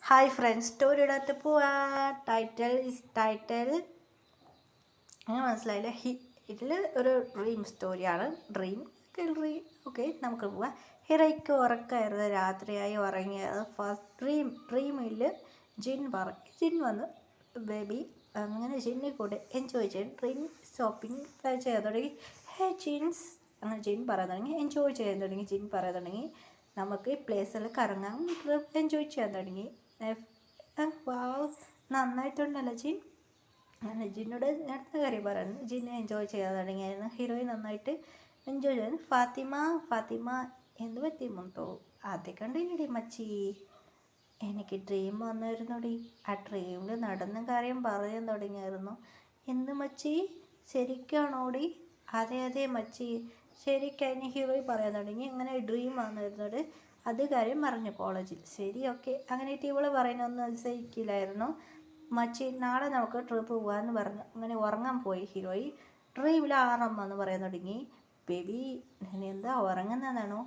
Hi friends, സ്റ്റോറിയുടെ അകത്ത് പോവാ. Title അങ്ങനെ മനസ്സിലായില്ലേ? ഇതിൽ ഒരു ഡ്രീം സ്റ്റോറിയാണ്. ഡ്രീം. ഓക്കെ, നമുക്ക് പോവാം. ഹിറയ്ക്ക് ഉറക്കമായിരുന്നു. രാത്രിയായി ഉറങ്ങിയത്. ഫസ്റ്റ് ഡ്രീമിൽ ജിൻ വന്ന് ബേബി അങ്ങനെ ജിന്നെ കൂടെ എൻജോയ് ചെയ്യാൻ ഡ്രീം ഷോപ്പിംഗ് ചെയ്യാൻ തുടങ്ങി. ഹേ ജിൻസ്, അങ്ങനെ ജിൻ പറയാൻ തുടങ്ങി. എൻജോയ് ചെയ്യാൻ തുടങ്ങി. ജിൻ പറയാൻ തുടങ്ങി നമുക്ക് ഈ പ്ലേസിൽ കറങ്ങാൻ എൻജോയ് ചെയ്യാൻ തുടങ്ങി. വാവ്, നന്നായിട്ടുണ്ടല്ലോ ജിൻ. അങ്ങനെ ജിന്നോട് അടുത്ത കാര്യം പറയുന്നു. ജിന്നെ എൻജോയ് ചെയ്യാൻ തുടങ്ങിയായിരുന്നു. ഹീറോയിൻ നന്നായിട്ട് എൻജോയ് ചെയ്യുന്നു. ഫാത്തിമ എന്ത് പറ്റി മുന്തോ? ആദ്യം കണ്ടില്ലടി മച്ചി, എനിക്ക് ഡ്രീം വന്നിരുന്നുടി. ആ ഡ്രീമിൽ നടന്ന കാര്യം പറയാൻ തുടങ്ങിയായിരുന്നു. എന്ത് മച്ചി, ശരിക്കാണോടി? അതെ മച്ചി, ശരിക്കതിന് ഹീറോയി പറയാൻ തുടങ്ങി. ഇങ്ങനെ ഡ്രീം വന്നിരുന്നത് അത് കാര്യം പറഞ്ഞു കോളേജിൽ. ശരി, ഓക്കെ. അങ്ങനെയിട്ട് ഇവള് പറയുന്നൊന്നും അനുസരിക്കില്ലായിരുന്നു. മച്ചി, നാളെ നമുക്ക് ട്രിപ്പ് പോകാമെന്ന് പറഞ്ഞു അങ്ങനെ ഉറങ്ങാൻ പോയി ഹീറോയി. ഡ്രീമിൽ ആറമ്മ എന്ന് പറയാൻ തുടങ്ങി. ബേബി, നീ എന്താ ഉറങ്ങുന്നതാണോ?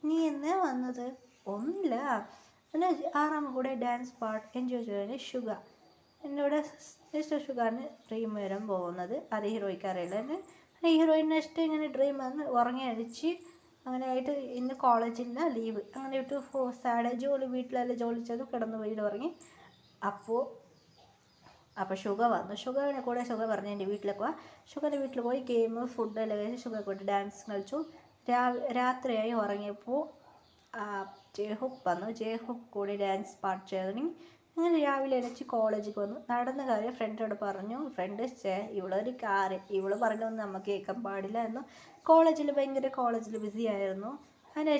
നീ എന്നാ വന്നത്? ഒന്നുമില്ല, പിന്നെ ആറമ്മ കൂടെ ഡാൻസ് പാർട്ട് എൻജോയ് ചെയ്യാൻ എന്നോട് ഷുഗറിന് ഡ്രീം വരാൻ പോകുന്നത്. അത് ഹീറോയ്ക്ക് അറിയില്ല. ഹീറോയിൻ നെക്സ്റ്റ് ഇങ്ങനെ ഡ്രീം വന്ന് ഉറങ്ങി അടിച്ച് അങ്ങനെ ആയിട്ട് ഇന്ന് കോളേജില്ല, ലീവ്. അങ്ങനെ ഇട്ട് സാഡ് വീട്ടിലെല്ലാം ജോലി ചെയ്തു കിടന്ന് വീട് ഉറങ്ങി. അപ്പോൾ ഷുഗറിനെ കൂടെ ഷുഗർ പറഞ്ഞ് എൻ്റെ വീട്ടിലേക്ക് പോവാം. ഷുഗറിൻ്റെ വീട്ടിൽ പോയി ഗെയിം ഫുഡെല്ലാം കഴിച്ച് ഷുഗർ കൂട്ടി ഡാൻസ് കളിച്ചു. രാത്രിയായി ഉറങ്ങിയപ്പോൾ ജേഹുബ് കൂടി ഡാൻസ് പാർട്ട് ചെയ്ത് തുടങ്ങി. അങ്ങനെ രാവിലെ എണീച്ച് കോളേജിൽ വന്നു. നടന്ന കാര്യം ഫ്രണ്ടിനോട് പറഞ്ഞു. ഫ്രണ്ട് ഇവളൊരു ഇവള് പറഞ്ഞൊന്നും നമുക്ക് കേൾക്കാൻ പാടില്ല എന്ന്. കോളേജിൽ ബിസി ആയിരുന്നു. അങ്ങനെ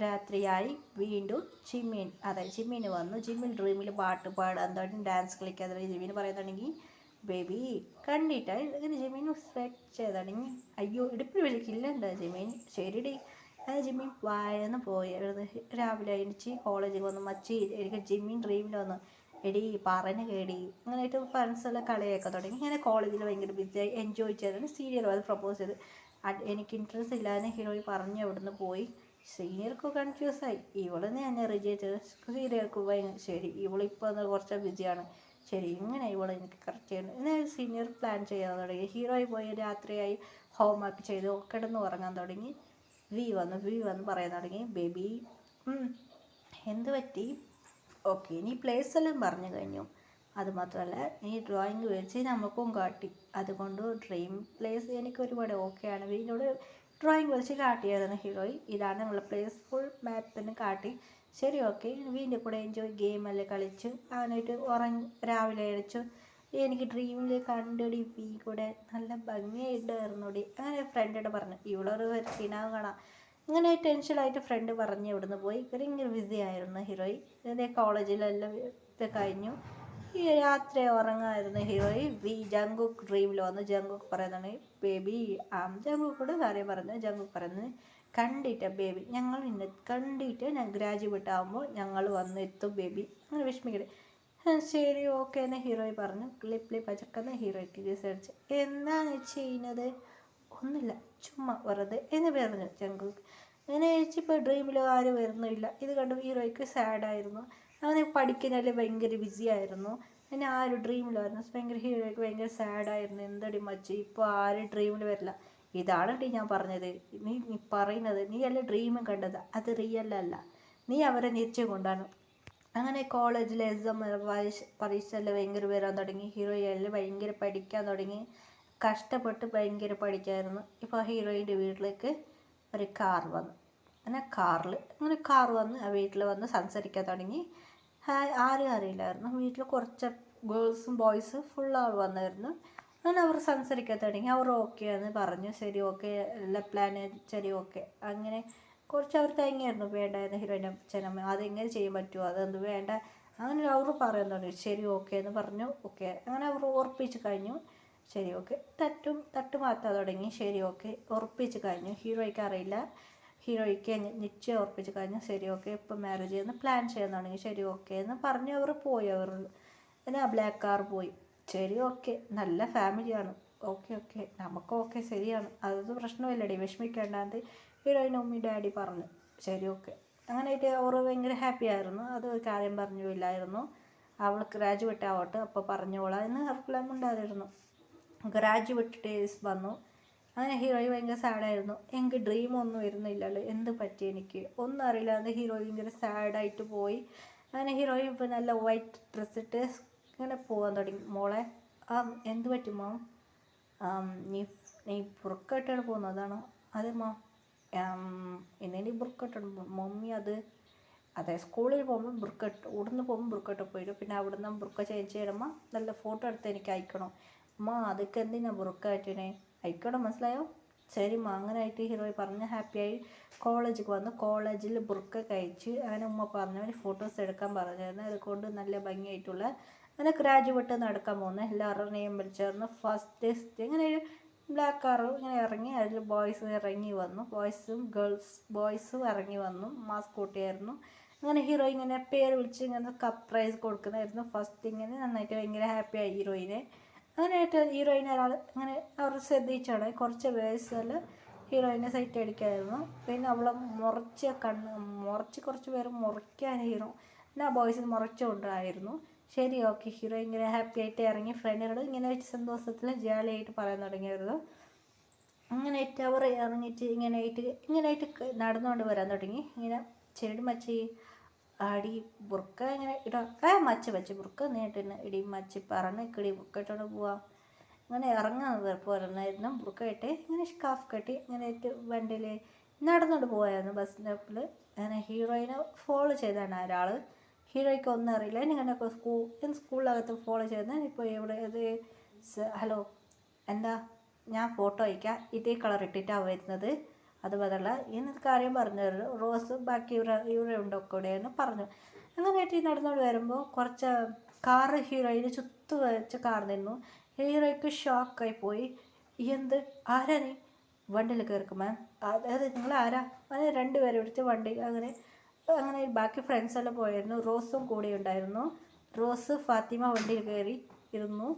രാത്രിയായി വീണ്ടും ജിമ്മിന് വന്നു. ജിമ്മിൽ പാട്ട് പാടാൻ തുടങ്ങി, ഡാൻസ് കളിക്കാൻ തുടങ്ങി. ജിമ്മിന് പറയാൻ തുടങ്ങി. ബേബി കണ്ടിട്ടായി ഇങ്ങനെ ജിമ്മിന് സ്ട്രെച്ച് ചെയ്ത് തുടങ്ങി. അയ്യോ, ഇടുപ്പിൽ വിളിക്കില്ല ജിമ്മിൻ. ശരിടി. ജിമ്മിൻ വായന്ന് പോയത്. രാവിലെ എണീച്ച് കോളേജിൽ വന്നു. മച്ചി, എനിക്ക് ഡ്രീമിൽ വന്നു. എടി പറഞ്ഞ് കേടി. അങ്ങനെയായിട്ട് ഫ്രണ്ട്സെല്ലാം കളിയൊക്കെ തുടങ്ങി. ഇങ്ങനെ കോളേജിൽ ഭയങ്കര ബിസിയായി എൻജോയ് ചെയ്താണ്. സീനിയർ അത് പ്രപ്പോസ് ചെയ്ത്. എനിക്ക് ഇൻട്രസ്റ്റ് ഇല്ലാതെ ഹീറോയി പറഞ്ഞ് അവിടുന്ന് പോയി. സീനിയർക്ക് കൺഫ്യൂസായി. ഇവളെന്ന് ഞാൻ റിജക്റ്റ് ചെയ്ത്. സീനിയർക്ക് ശരി, ഇവളിപ്പോൾ കുറച്ച് ബിസിയാണ്. ശരി, ഇങ്ങനെ ഇവളെ എനിക്ക് കറക്റ്റ് ചെയ്യണം. എന്നാൽ സീനിയർ പ്ലാൻ ചെയ്യാൻ തുടങ്ങി. ഹീറോയി പോയി രാത്രിയായി ഹോംവർക്ക് ചെയ്ത് കിടന്ന് ഉറങ്ങാൻ തുടങ്ങി. വി വന്ന് പറയാൻ തുടങ്ങി. ബേബി, എന്ത് പറ്റി? ഓക്കെ, നീ പ്ലേസ് എല്ലാം പറഞ്ഞു കഴിഞ്ഞു. അതുമാത്രമല്ല, നീ ഡ്രോയിങ് വെച്ച് നമുക്കും കാട്ടി. അതുകൊണ്ട് ഡ്രീം പ്ലേസ് എനിക്ക് ഒരുപാട് ഓക്കെയാണ്. വീടിനോട് ഡ്രോയിങ് വരച്ച് കാട്ടിയായിരുന്നു ഹീറോയി. ഇതാണ് നമ്മളെ പ്ലേസ്. ഫുൾ മാപ്പിന് കാട്ടി. ശരി, ഓക്കെ. വീടിൻ്റെ കൂടെ എൻജോയ് ഗെയിമെല്ലാം കളിച്ചു. അവനായിട്ട് രാവിലെ അടിച്ചു. എനിക്ക് ഡ്രീമിൽ കണ്ടടി വീ കൂടെ നല്ല ഭംഗിയായിട്ടായിരുന്നുടി. അങ്ങനെ ഫ്രണ്ടിനോട് പറഞ്ഞു. ഇവളൊരു കിനാവ് കാണാം. ഇങ്ങനെ ടെൻഷനായിട്ട് ഫ്രണ്ട് പറഞ്ഞ് ഇവിടുന്ന് പോയി. ഭയങ്കര ബിസി ആയിരുന്നു ഹീറോയി. ഇതിൻ്റെ കോളേജിലെല്ലാം കഴിഞ്ഞു. ഈ രാത്രി ഉറങ്ങായിരുന്നു ഹീറോയി. ജങ്കുക്ക് ഡ്രീമിൽ വന്നു. ജങ്കുക്ക് പറയുന്നതാണ്. ബേബി, ജങ്കുക്കോട് കാര്യം പറഞ്ഞു. ജങ്കുക്ക് പറയുന്നത്, ബേബി, ഞങ്ങൾ ഇന്ന് കണ്ടിട്ട് ഞാൻ ഗ്രാജുവേറ്റ് ആകുമ്പോൾ ഞങ്ങൾ വന്നെത്തും ബേബി. അങ്ങനെ വിഷമിക്കട്ടെ. ശരി, ഓക്കെ എന്ന് ഹീറോയി പറഞ്ഞു. ക്ലിപ്പ് പച്ചക്കെന്ന് ഹീറോയ്ക്ക് അടിച്ച്. എന്താണ് ചെയ്യുന്നത്? ഒന്നുമില്ല, ചുമ്മാ വെറുതെ എന്ന് പറഞ്ഞു ജങ്കുക്ക്. അങ്ങനെ ഇപ്പോൾ ഡ്രീമിൽ ആരും വരുന്നില്ല. ഇത് കണ്ട് ഹീറോയ്ക്ക് സാഡായിരുന്നു. അങ്ങനെ പഠിക്കുന്നതിൽ ഭയങ്കര ബിസി ആയിരുന്നു. പിന്നെ ആരും ഡ്രീമിലായിരുന്നു. ഹീറോയ്ക്ക് ഭയങ്കര സാഡായിരുന്നു. എന്തടി മച്ചി, ഇപ്പോൾ ആരും ഡ്രീമിൽ വരില്ല. ഇതാണടി ഞാൻ പറഞ്ഞത്. നീ പറയുന്നത് നീ അല്ല ഡ്രീമും കണ്ടത്, അത് റിയൽ അല്ല. നീ അവരെ നിശ്ചയം കൊണ്ടാണ്. അങ്ങനെ കോളേജിലെ എക്സാം പരീക്ഷ എല്ലാം ഭയങ്കര വരാൻ തുടങ്ങി. ഹീറോയെല്ലാം ഭയങ്കര പഠിക്കാൻ തുടങ്ങി. കഷ്ടപ്പെട്ട് ഭയങ്കര പഠിക്കായിരുന്നു. ഇപ്പോൾ ഹീറോയിൻ്റെ വീട്ടിലേക്ക് ഒരു കാർ വന്നു. അങ്ങനെ കാർ വന്ന് ആ വീട്ടിൽ വന്ന് സംസാരിക്കാൻ തുടങ്ങി. ആരും അറിയില്ലായിരുന്നു. വീട്ടിൽ കുറച്ച് ഗേൾസും ബോയ്സും ഫുൾ ആൾ വന്നായിരുന്നു. അങ്ങനെ അവർ സംസാരിക്കാൻ തുടങ്ങി. അവർ ഓക്കെ എന്ന് പറഞ്ഞു. ശരി, ഓക്കെ, എല്ലാ പ്ലാന് ശരി, ഓക്കെ. അങ്ങനെ കുറച്ച് അവർ തേങ്ങയായിരുന്നു. വേണ്ടായിരുന്നു ഹീറോയിൻ്റെ അച്ഛനമ്മ. അതെങ്ങനെ ചെയ്യാൻ പറ്റുമോ, അതൊന്നും വേണ്ട. അങ്ങനെ അവർ പറയാൻ തുടങ്ങി. ശരി, ഓക്കെ എന്ന് പറഞ്ഞു. ഓക്കെ, അങ്ങനെ അവർ ഉറപ്പിച്ച് കഴിഞ്ഞു. ശരി, ഓക്കെ. തട്ട് മാറ്റാൻ തുടങ്ങി. ശരി, ഓക്കെ, ഉറപ്പിച്ച് കഴിഞ്ഞു. ഹീറോയ്ക്ക് അറിയില്ല. ഹീറോയ്ക്ക് നിശ്ചയം ഉറപ്പിച്ച് കഴിഞ്ഞു. ശരി, ഓക്കെ, ഇപ്പം മാരേജ് ചെയ്യുന്ന പ്ലാൻ ചെയ്യാൻ തുടങ്ങി. ശരി, ഓക്കെ എന്ന് പറഞ്ഞ് അവർ പോയി. പിന്നെ ആ ബ്ലാക്ക് കാർ പോയി. ശരി, ഓക്കെ, നല്ല ഫാമിലിയാണ്. ഓക്കെ, നമുക്ക് ഓക്കെ, ശരിയാണ്, അതൊന്നും പ്രശ്നമില്ലടി, വിഷമിക്കേണ്ടാന്ന് ഹീറോയിൻ്റെ ഉമ്മി ഡാഡി പറഞ്ഞു. ശരി, ഓക്കെ. അങ്ങനെയായിട്ട് അവർ ഭയങ്കര ഹാപ്പി ആയിരുന്നു. അത് ഒരു കാര്യം പറഞ്ഞില്ലായിരുന്നു, അവൾ ഗ്രാജുവേറ്റ് ആവട്ടെ അപ്പോൾ പറഞ്ഞോളാം എന്ന് അവർക്കെല്ലാം ഉണ്ടായിരുന്നു. ഗ്രാജുവേറ്റ് ഡേയ്സ് വന്നു. അങ്ങനെ ഹീറോയിൻ ഭയങ്കര സാഡായിരുന്നു. എനിക്ക് ഡ്രീമൊന്നും വരുന്നില്ലല്ലോ, എന്ത് പറ്റി എനിക്ക് ഒന്നും അറിയില്ല. അത് ഹീറോയിൻ ഭയങ്കര സാഡായിട്ട് പോയി. അങ്ങനെ ഹീറോയിൻ ഇപ്പോൾ നല്ല വൈറ്റ് ഡ്രസ്സ് ഇട്ട് ഇങ്ങനെ പോകാൻ തുടങ്ങി. മോളെ എന്ത് പറ്റി മോം? നീ നീ ബുർക്കയിട്ടാണ് പോകുന്നതാണോ? അതെ മോം, ഇന്നേനി ബുർക്കയിട്ടാണ് മമ്മി. അതെ സ്കൂളിൽ പോകുമ്പോൾ ബുർക്കട്ട്, ഇവിടുന്ന് പോകുമ്പോൾ ബുർക്കട്ട് പോയിട്ട് പിന്നെ അവിടുന്ന് ബുർക്ക ചേഞ്ച് ചെയ്യണമ്മ, നല്ല ഫോട്ടോ എടുത്ത് എനിക്ക് അയക്കണം അമ്മ. അതൊക്കെ എന്തിനാ ബുർക്ക ആയിട്ടിനെ അയക്കണം, മനസ്സിലായോ? ശരിമ്മ. അങ്ങനെ ആയിട്ട് ഹീറോയി പറഞ്ഞ് ഹാപ്പിയായി കോളേജിൽ വന്നു. കോളേജിൽ ബുർക്ക കഴിച്ച് അങ്ങനെ ഉമ്മ പറഞ്ഞവന് ഫോട്ടോസ് എടുക്കാൻ പറഞ്ഞിരുന്നു. അതുകൊണ്ട് നല്ല ഭംഗിയായിട്ടുള്ള അങ്ങനെ ഗ്രാജുവേറ്റ് നടക്കാൻ പോകുന്നത്. എല്ലാവരും നെയ്യം വിളിച്ചേർന്ന് ഫസ്റ്റ് ഡേ ഇങ്ങനെ ബ്ലാക്ക് കാർ ഇങ്ങനെ ഇറങ്ങി, അതിൽ ബോയ്സ് ഇറങ്ങി വന്നു, ബോയ്സും ഇറങ്ങി വന്നു. മാസ്ക് കൂട്ടിയായിരുന്നു. അങ്ങനെ ഹീറോ ഇങ്ങനെ പേര് വിളിച്ച് ഇങ്ങനെ കപ്പ് പ്രൈസ് കൊടുക്കുന്നതായിരുന്നു. ഫസ്റ്റ് ഇങ്ങനെ നന്നായിട്ട് ഭയങ്കര ഹാപ്പിയായി ഹീറോയിനെ. അങ്ങനെയായിട്ട് ഹീറോയിനെ ഒരാൾ അങ്ങനെ അവർ ശ്രദ്ധിച്ചാണ്. കുറച്ച് പേഴ്സെല്ലാം ഹീറോയിനെ സൈറ്റ് അടിക്കായിരുന്നു. പിന്നെ അവളെ മുറച്ച് കുറച്ച് പേര് മുറിക്കാൻ ഹീറോ പിന്നെ ആ ബോയ്സിന് മുറച്ചുകൊണ്ടായിരുന്നു. ശരി ഓക്കെ, ഹീറോ ഇങ്ങനെ ഹാപ്പി ആയിട്ട് ഇറങ്ങി ഫ്രണ്ടിനോട് ഇങ്ങനെ സന്തോഷത്തിൽ ജാലിയായിട്ട് പറയാൻ തുടങ്ങിയായിരുന്നു. അങ്ങനെയായിട്ട് അവർ ഇറങ്ങിയിട്ട് ഇങ്ങനെയായിട്ട് നടന്നുകൊണ്ട് വരാൻ തുടങ്ങി. ഇങ്ങനെ ചെടി മച്ചി അടി ബുർക്ക ഇങ്ങനെ ഇടാം മച്ച് ബുർക്ക നീട്ടിന് ഇടി മച്ചി പറഞ്ഞ് ഇക്കടി ബുർക്ക ഇട്ടോണ്ട് പോവാം. അങ്ങനെ ഇറങ്ങാൻ പോരുന്നായിരുന്നു. ബുർക്ക ഇട്ട് ഇങ്ങനെ സ്കാഫ് കെട്ടി ഇങ്ങനെയായിട്ട് വണ്ടിയിൽ നടന്നുകൊണ്ട് പോയായിരുന്നു ബസ് സ്റ്റോപ്പിൽ. അങ്ങനെ ഹീറോയിനെ ഫോളോ ചെയ്താണ് ഒരാൾ. ഹീറോയ്ക്ക് ഒന്നും അറിയില്ല. ഇങ്ങനെയൊക്കെ സ്കൂളിനകത്ത് ഫോളോ ചെയ്യുന്നത്. ഇപ്പോൾ ഇവിടെ ഇത് ഹലോ എന്താ, ഞാൻ ഫോട്ടോ അയക്കാം, ഇതേ കളർ ഇട്ടിട്ടാണ് വരുന്നത്, അത് ബദല എന്നൊരു കാര്യം പറഞ്ഞു തരുന്നു. റോസ് ബാക്കി ഇവിടെ ഉണ്ടൊക്കെയെന്ന് പറഞ്ഞു. അങ്ങനെയായിട്ട് നടന്നുകൊണ്ട് വരുമ്പോൾ കുറച്ച് കാറ് ഹീറോയിന് ചുറ്റു വെച്ച കാർ നിന്നു. ഹീറോയ്ക്ക് ഷോക്കായി പോയി. എന്ത്, ആരാ നീ? വണ്ടിയിൽ കയറിക്കും മാം. അതായത് നിങ്ങൾ ആരാ? അങ്ങനെ രണ്ടുപേരെ വിളിച്ച് വണ്ടി അങ്ങനെ ബാക്കി ഫ്രണ്ട്സെല്ലാം പോയിരുന്നു. റോസും കൂടെ ഉണ്ടായിരുന്നു. റോസ് ഫാത്തിമ വണ്ടിയിൽ കയറി ഇരുന്നു.